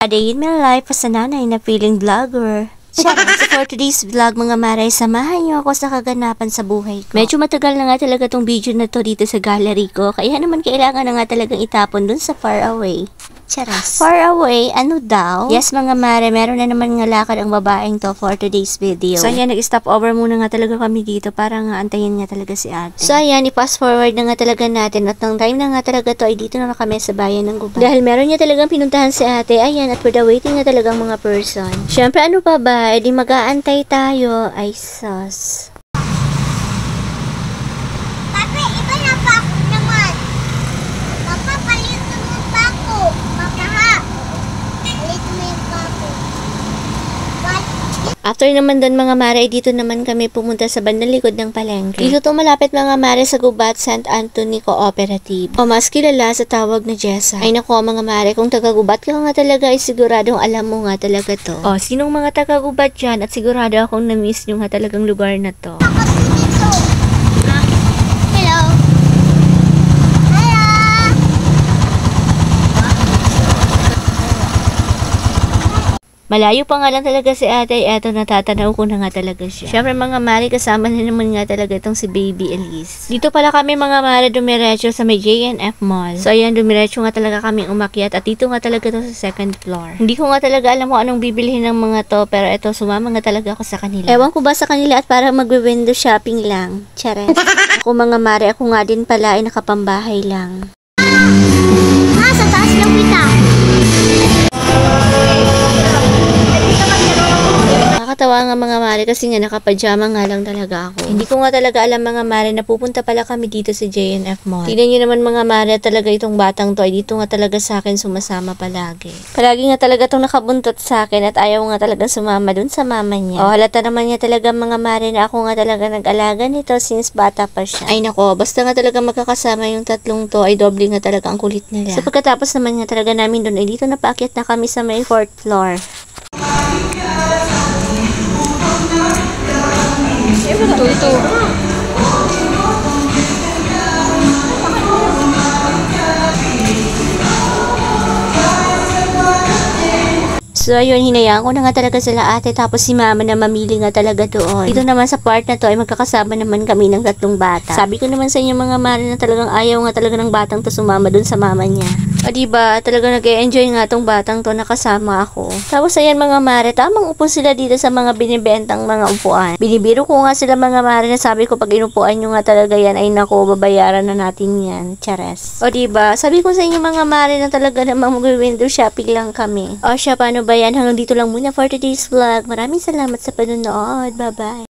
A day in my life as a nanay na feeling vlogger. So for today's vlog mga maray, samahan niyo ako sa kaganapan sa buhay ko. Medyo matagal na nga talaga tong video na to dito sa gallery ko, kaya naman kailangan na nga talagang itapon dun sa far away. Charas. Far away? Ano daw? Yes mga mare, meron na naman nga lakad ang babaeng to for today's video. So ayan, nag-stop over muna nga talaga kami dito para nga antayin nga talaga si ate. So ayan, i-fast forward na nga talaga natin at ng time na nga talaga to ay dito na kami sa bayan ng Gubat. Dahil meron niya talagang pinuntahan si ate, ayan, at for the waiting nga talagang mga person. Syempre ano pa ba, edi mag-aantay tayo, ay sus. After naman doon mga mare, dito naman kami pumunta sa bandang likod ng palengke. Dito to malapit mga mare sa Gubat St. Anthony Cooperative, o mas kilala sa tawag na Jessa. Ay nako mga mare, kung taga-Gubat ka nga talaga ay siguradong alam mo nga talaga to. O, sinong mga taga-Gubat dyan at sigurado akong na-miss nyo nga talagang lugar na to. Malayo pa nga lang talaga si ate, eto natatanaw ko na nga talaga siya. Syempre mga mare, kasama na naman nga talaga itong si Baby Elise. Dito pala kami mga mare dumiretso sa may J&F Mall. So ayan, dumiretso nga talaga kami umakyat at dito nga talaga to sa second floor. Hindi ko nga talaga alam kung anong bibilihin ng mga to, pero eto sumama nga talaga ako sa kanila. Ewan ko ba sa kanila at para mag-window shopping lang. Chares. Ako mga mare, ako nga din pala ay nakapambahay lang. Sa taas lang kita. Nakakatawa nga mga mare kasi nga nakapajama nga lang talaga ako. Hindi ko nga talaga alam mga mare na pupunta pala kami dito sa J&F Mall. Tignan nyo naman mga mare, talaga itong batang to ay dito nga talaga sa akin sumasama palagi. Palagi nga talaga itong nakabuntot sa akin at ayaw nga talaga sumama dun sa mama niya. O halata naman niya talaga mga mare na ako nga talaga nag-alaga nito since bata pa siya. Ay nako, basta nga talaga magkakasama yung tatlong to ay doble nga talaga ang kulit nila. So pagkatapos naman nga talaga namin dun ay dito napaakyat na kami sa may 4th floor. Ito. So ayun, hinayaan ko na nga talaga sila ate, tapos si mama na mamili nga talaga doon. Dito naman sa part na to ay magkakasama naman kami ng tatlong bata. Sabi ko naman sa inyo mga mare na talagang ayaw nga talaga ng batang to sumama dun sa mama niya. O diba, talaga nag-e-enjoy nga tong batang to nakasama ako. Tapos ayan mga mare, tamang upo sila dito sa mga binibentang mga upuan. Binibiro ko nga sila mga mare na sabi ko pag inupuan nyo nga talaga yan ay nako, babayaran na natin yan. Chares. O diba, sabi ko sa inyo mga mare na talaga namang mag-window shopping lang kami. O siya, paano ba yan? Hanggang dito lang muna for today's vlog. Maraming salamat sa panonood. Bye-bye.